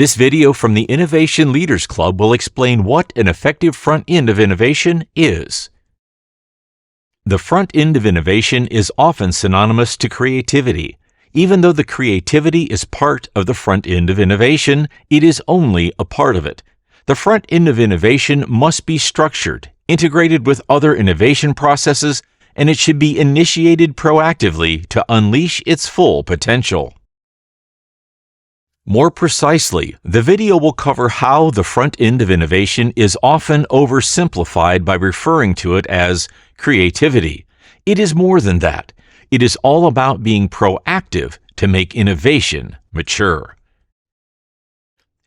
This video from the Innovation Leaders Club will explain what an effective front end of innovation is. The front end of innovation is often synonymous to creativity. Even though the creativity is part of the front end of innovation, it is only a part of it. The front end of innovation must be structured, integrated with other innovation processes, and it should be initiated proactively to unleash its full potential. More precisely, the video will cover how the front end of innovation is often oversimplified by referring to it as creativity. It is more than that. It is all about being proactive to make innovation mature.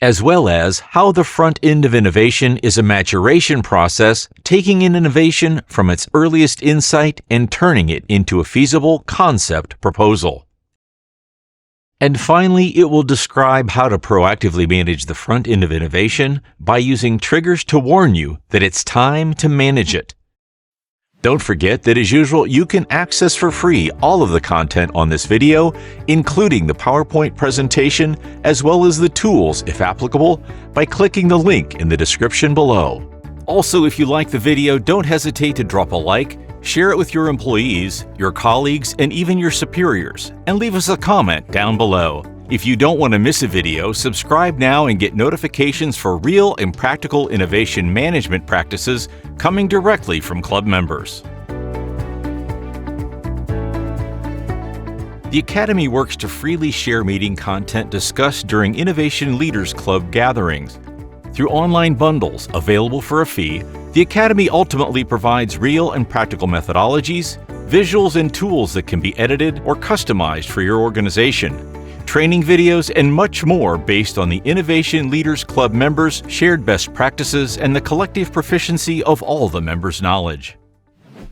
As well as how the front end of innovation is a maturation process, taking an innovation from its earliest insight and turning it into a feasible concept proposal. And finally, it will describe how to proactively manage the front end of innovation by using triggers to warn you that it's time to manage it. Don't forget that, as usual, you can access for free all of the content on this video, including the PowerPoint presentation, as well as the tools, if applicable, by clicking the link in the description below. Also, if you like the video, don't hesitate to drop a like, share it with your employees, your colleagues, and even your superiors, and leave us a comment down below. If you don't want to miss a video, subscribe now and get notifications for real and practical innovation management practices coming directly from club members. The Academy works to freely share meeting content discussed during Innovation Leaders Club gatherings. Through online bundles available for a fee, the Academy ultimately provides real and practical methodologies, visuals, and tools that can be edited or customized for your organization, training videos, and much more based on the Innovation Leaders Club members' shared best practices and the collective proficiency of all the members' knowledge.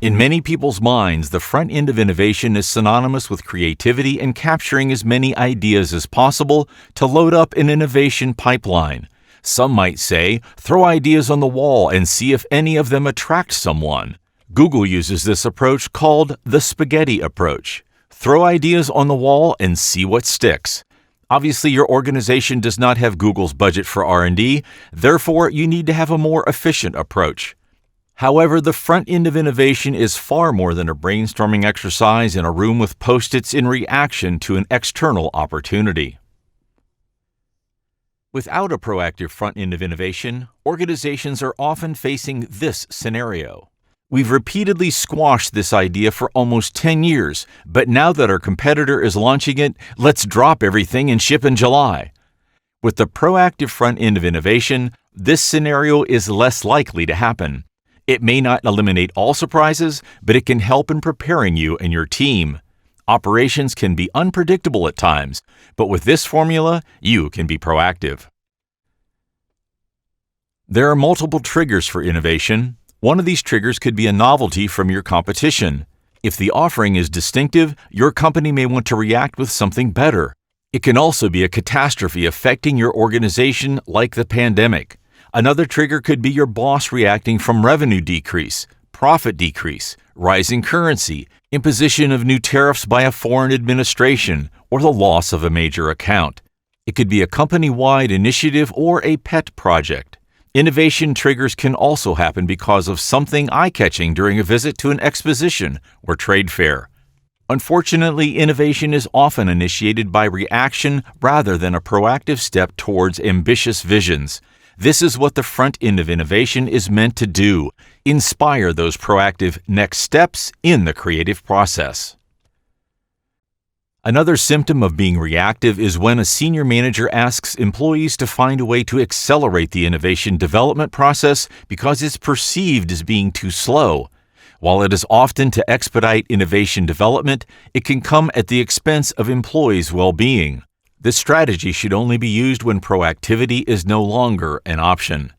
In many people's minds, the front end of innovation is synonymous with creativity and capturing as many ideas as possible to load up an innovation pipeline. Some might say, throw ideas on the wall and see if any of them attract someone. Google uses this approach called the spaghetti approach. Throw ideas on the wall and see what sticks. Obviously, your organization does not have Google's budget for R&D, therefore you need to have a more efficient approach. However, the front end of innovation is far more than a brainstorming exercise in a room with Post-its in reaction to an external opportunity. Without a proactive front end of innovation, organizations are often facing this scenario. We've repeatedly squashed this idea for almost 10 years, but now that our competitor is launching it, let's drop everything and ship in July. With the proactive front end of innovation, this scenario is less likely to happen. It may not eliminate all surprises, but it can help in preparing you and your team. Operations can be unpredictable at times, but with this formula, you can be proactive. There are multiple triggers for innovation. One of these triggers could be a novelty from your competition. If the offering is distinctive, your company may want to react with something better. It can also be a catastrophe affecting your organization, like the pandemic. Another trigger could be your boss reacting from revenue decrease, profit decrease, rising currency, imposition of new tariffs by a foreign administration, or the loss of a major account. It could be a company-wide initiative or a pet project. Innovation triggers can also happen because of something eye-catching during a visit to an exposition or trade fair. Unfortunately, innovation is often initiated by reaction rather than a proactive step towards ambitious visions. This is what the front end of innovation is meant to do: inspire those proactive next steps in the creative process. Another symptom of being reactive is when a senior manager asks employees to find a way to accelerate the innovation development process because it's perceived as being too slow. While it is often to expedite innovation development, it can come at the expense of employees' well-being. This strategy should only be used when proactivity is no longer an option.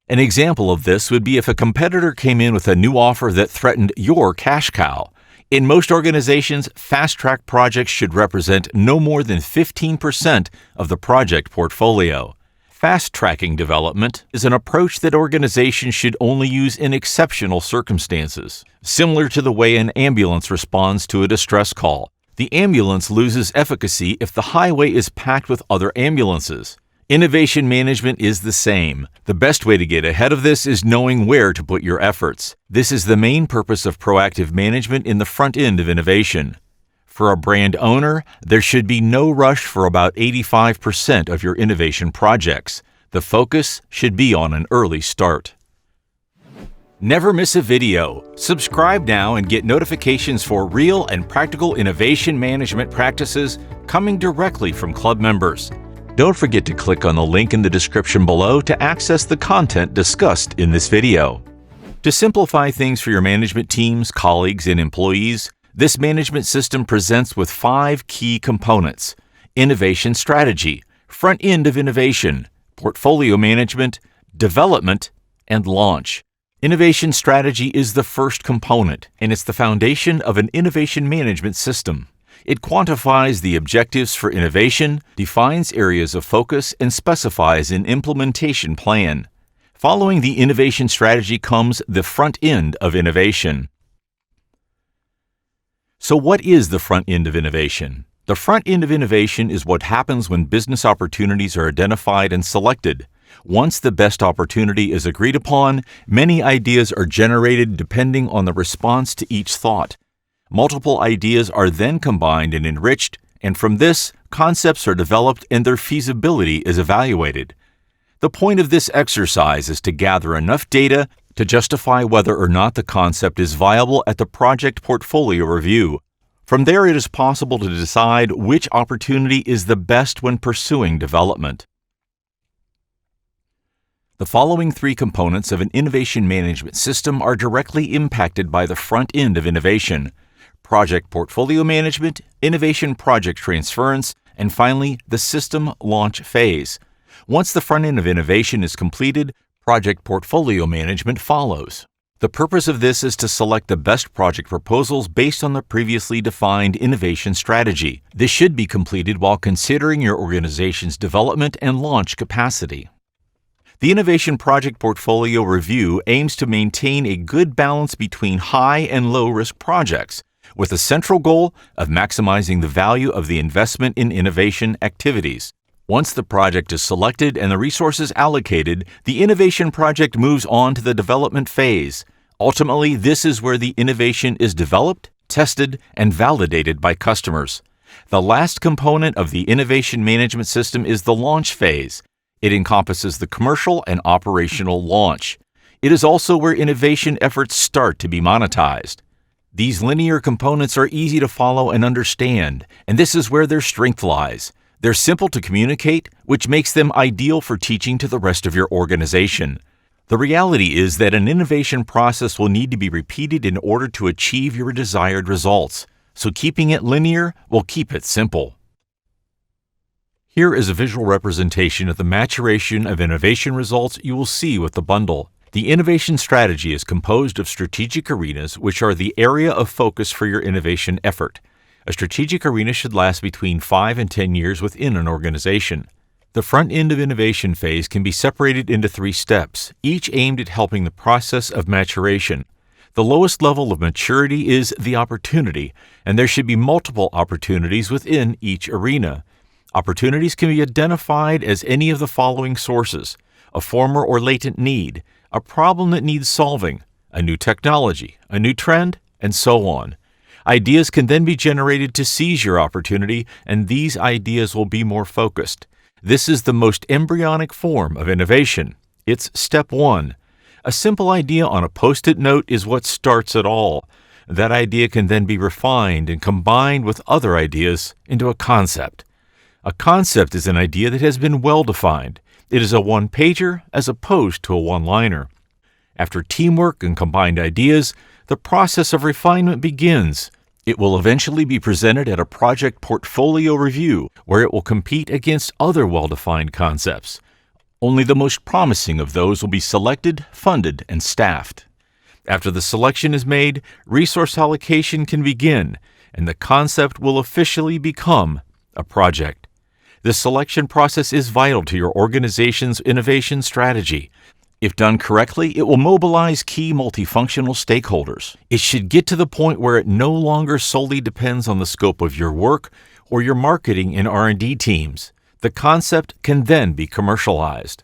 An example of this would be if a competitor came in with a new offer that threatened your cash cow. In most organizations, fast-track projects should represent no more than 15% of the project portfolio. Fast-tracking development is an approach that organizations should only use in exceptional circumstances, similar to the way an ambulance responds to a distress call. The ambulance loses efficacy if the highway is packed with other ambulances. Innovation management is the same. The best way to get ahead of this is knowing where to put your efforts. This is the main purpose of proactive management in the front end of innovation. For a brand owner, there should be no rush for about 85% of your innovation projects. The focus should be on an early start. Never miss a video. Subscribe now and get notifications for real and practical innovation management practices coming directly from club members. Don't forget to click on the link in the description below to access the content discussed in this video. To simplify things for your management teams, colleagues, and employees, this management system presents with 5 key components: innovation strategy, front end of innovation, portfolio management, development, and launch. Innovation strategy is the first component, and it's the foundation of an innovation management system. It quantifies the objectives for innovation, defines areas of focus, and specifies an implementation plan. Following the innovation strategy comes the front end of innovation. So what is the front end of innovation? The front end of innovation is what happens when business opportunities are identified and selected. Once the best opportunity is agreed upon, many ideas are generated depending on the response to each thought. Multiple ideas are then combined and enriched, and from this, concepts are developed and their feasibility is evaluated. The point of this exercise is to gather enough data to justify whether or not the concept is viable at the project portfolio review. From there, it is possible to decide which opportunity is the best when pursuing development. The following 3 components of an innovation management system are directly impacted by the front end of innovation: project portfolio management, innovation project transference, and finally, the system launch phase. Once the front end of innovation is completed, project portfolio management follows. The purpose of this is to select the best project proposals based on the previously defined innovation strategy. This should be completed while considering your organization's development and launch capacity. The Innovation Project Portfolio Review aims to maintain a good balance between high and low-risk projects, with a central goal of maximizing the value of the investment in innovation activities. Once the project is selected and the resources allocated, the innovation project moves on to the development phase. Ultimately, this is where the innovation is developed, tested, and validated by customers. The last component of the innovation management system is the launch phase. It encompasses the commercial and operational launch. It is also where innovation efforts start to be monetized. These linear components are easy to follow and understand, and this is where their strength lies. They're simple to communicate, which makes them ideal for teaching to the rest of your organization. The reality is that an innovation process will need to be repeated in order to achieve your desired results, so keeping it linear will keep it simple. Here is a visual representation of the maturation of innovation results you will see with the bundle. The innovation strategy is composed of strategic arenas, which are the area of focus for your innovation effort. A strategic arena should last between 5 and 10 years within an organization. The front end of innovation phase can be separated into 3 steps, each aimed at helping the process of maturation. The lowest level of maturity is the opportunity, and there should be multiple opportunities within each arena. Opportunities can be identified as any of the following sources: a former or latent need, a problem that needs solving, a new technology, a new trend, and so on. Ideas can then be generated to seize your opportunity, and these ideas will be more focused. This is the most embryonic form of innovation. It's step 1. A simple idea on a Post-it note is what starts it all. That idea can then be refined and combined with other ideas into a concept. A concept is an idea that has been well-defined. It is a one-pager as opposed to a one-liner. After teamwork and combined ideas, the process of refinement begins. It will eventually be presented at a project portfolio review, where it will compete against other well-defined concepts. Only the most promising of those will be selected, funded, and staffed. After the selection is made, resource allocation can begin, and the concept will officially become a project. This selection process is vital to your organization's innovation strategy. If done correctly, it will mobilize key multifunctional stakeholders. It should get to the point where it no longer solely depends on the scope of your work or your marketing and R&D teams. The concept can then be commercialized.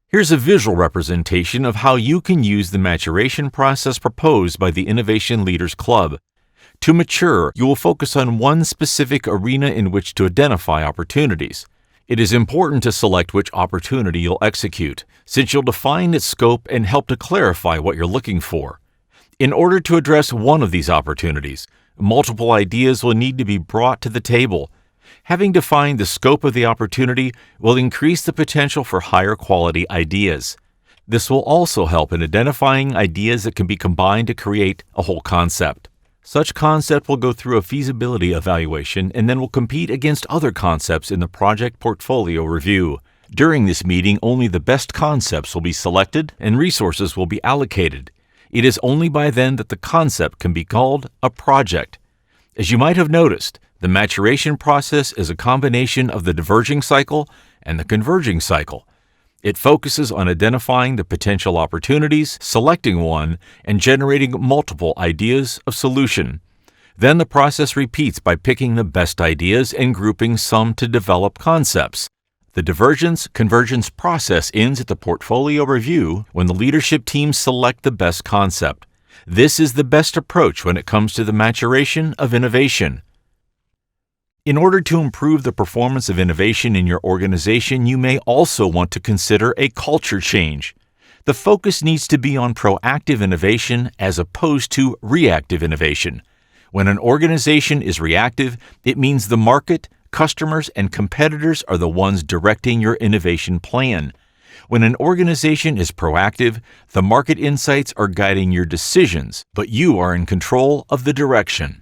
Here's a visual representation of how you can use the maturation process proposed by the Innovation Leaders Club. To mature, you will focus on one specific arena in which to identify opportunities. It is important to select which opportunity you'll execute, since you'll define its scope and help to clarify what you're looking for. In order to address one of these opportunities, multiple ideas will need to be brought to the table. Having defined the scope of the opportunity will increase the potential for higher quality ideas. This will also help in identifying ideas that can be combined to create a whole concept. Such concept will go through a feasibility evaluation and then will compete against other concepts in the project portfolio review. During this meeting, only the best concepts will be selected and resources will be allocated. It is only by then that the concept can be called a project. As you might have noticed, the maturation process is a combination of the diverging cycle and the converging cycle. It focuses on identifying the potential opportunities, selecting one, and generating multiple ideas of solution. Then the process repeats by picking the best ideas and grouping some to develop concepts. The divergence-convergence process ends at the portfolio review when the leadership teams select the best concept. This is the best approach when it comes to the maturation of innovation. In order to improve the performance of innovation in your organization, you may also want to consider a culture change. The focus needs to be on proactive innovation as opposed to reactive innovation. When an organization is reactive, it means the market, customers, and competitors are the ones directing your innovation plan. When an organization is proactive, the market insights are guiding your decisions, but you are in control of the direction.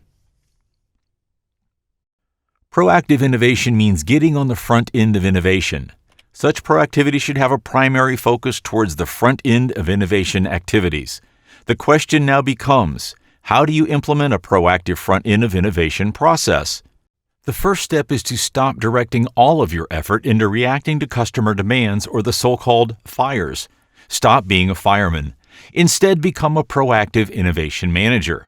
Proactive innovation means getting on the front end of innovation. Such proactivity should have a primary focus towards the front end of innovation activities. The question now becomes, how do you implement a proactive front end of innovation process? The first step is to stop directing all of your effort into reacting to customer demands or the so-called fires. Stop being a fireman. Instead, become a proactive innovation manager.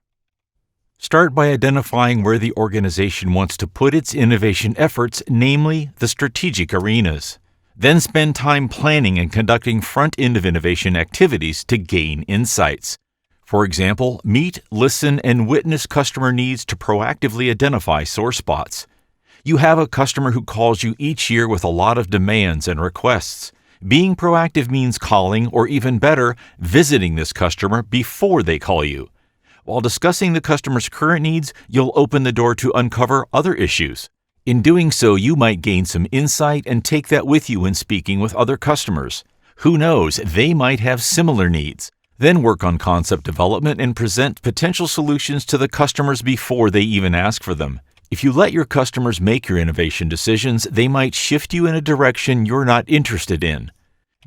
Start by identifying where the organization wants to put its innovation efforts, namely the strategic arenas. Then spend time planning and conducting front-end of innovation activities to gain insights. For example, meet, listen, and witness customer needs to proactively identify sore spots. You have a customer who calls you each year with a lot of demands and requests. Being proactive means calling, or even better, visiting this customer before they call you. While discussing the customer's current needs, you'll open the door to uncover other issues. In doing so, you might gain some insight and take that with you when speaking with other customers. Who knows, they might have similar needs. Then work on concept development and present potential solutions to the customers before they even ask for them. If you let your customers make your innovation decisions, they might shift you in a direction you're not interested in.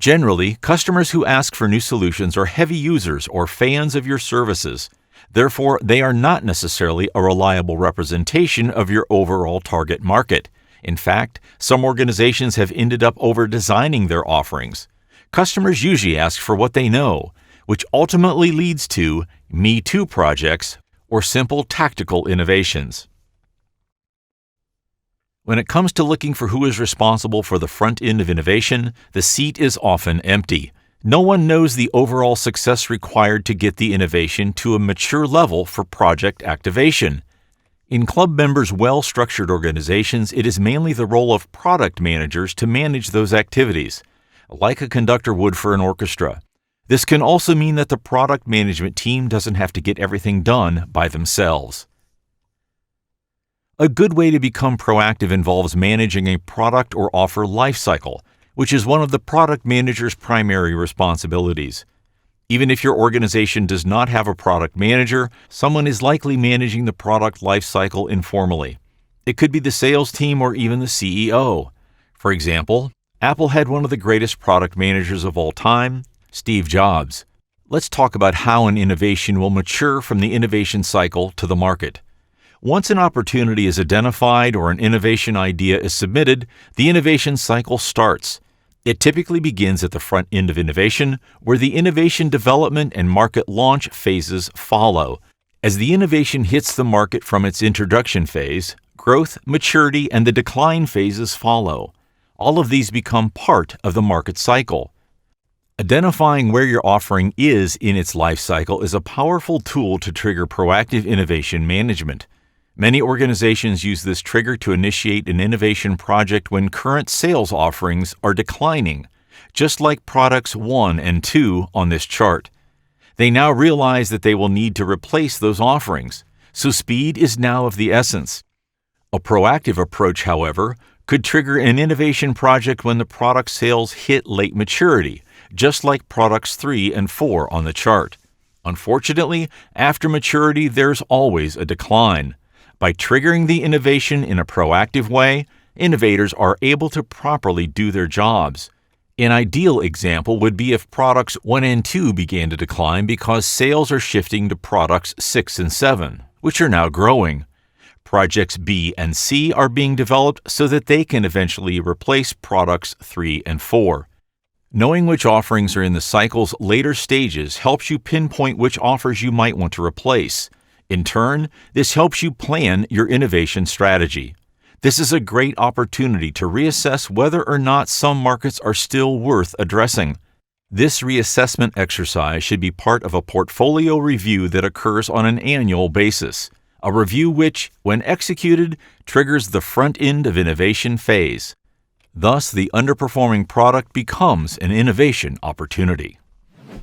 Generally, customers who ask for new solutions are heavy users or fans of your services. Therefore, they are not necessarily a reliable representation of your overall target market. In fact, some organizations have ended up over-designing their offerings. Customers usually ask for what they know, which ultimately leads to Me Too projects or simple tactical innovations. When it comes to looking for who is responsible for the front end of innovation, the seat is often empty. No one knows the overall success required to get the innovation to a mature level for project activation. In club members' well-structured organizations, it is mainly the role of product managers to manage those activities, like a conductor would for an orchestra. This can also mean that the product management team doesn't have to get everything done by themselves. A good way to become proactive involves managing a product or offer lifecycle, which is one of the product manager's primary responsibilities. Even if your organization does not have a product manager, someone is likely managing the product lifecycle informally. It could be the sales team or even the CEO. For example, Apple had one of the greatest product managers of all time, Steve Jobs. Let's talk about how an innovation will mature from the innovation cycle to the market. Once an opportunity is identified or an innovation idea is submitted, the innovation cycle starts. It typically begins at the front end of innovation, where the innovation development and market launch phases follow. As the innovation hits the market from its introduction phase, Growth, maturity, and the decline phases follow. All of these become part of the market cycle. Identifying where your offering is in its life cycle is a powerful tool to trigger proactive innovation management. Many organizations use this trigger to initiate an innovation project when current sales offerings are declining, just like products 1 and 2 on this chart. They now realize that they will need to replace those offerings, so speed is now of the essence. A proactive approach, however, could trigger an innovation project when the product sales hit late maturity, just like products 3 and 4 on the chart. Unfortunately, after maturity, there's always a decline. By triggering the innovation in a proactive way, innovators are able to properly do their jobs. An ideal example would be if products 1 and 2 began to decline because sales are shifting to products 6 and 7, which are now growing. Projects B and C are being developed so that they can eventually replace products 3 and 4. Knowing which offerings are in the cycle's later stages helps you pinpoint which offers you might want to replace. In turn, this helps you plan your innovation strategy. This is a great opportunity to reassess whether or not some markets are still worth addressing. This reassessment exercise should be part of a portfolio review that occurs on an annual basis, a review which, when executed, triggers the front end of innovation phase. Thus, the underperforming product becomes an innovation opportunity.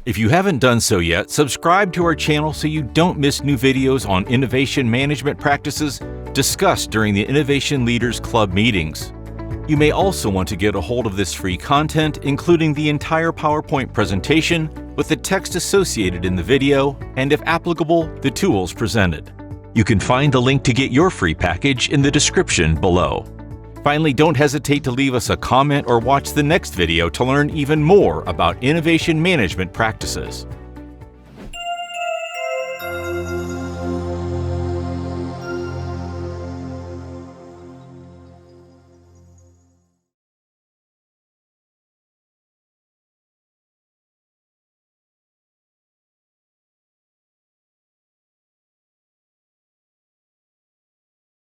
If you haven't done so yet, subscribe to our channel so you don't miss new videos on innovation management practices discussed during the Innovation Leaders Club meetings. You may also want to get a hold of this free content, including the entire PowerPoint presentation with the text associated in the video, and if applicable, the tools presented. You can find the link to get your free package in the description below. Finally, don't hesitate to leave us a comment or watch the next video to learn even more about innovation management practices.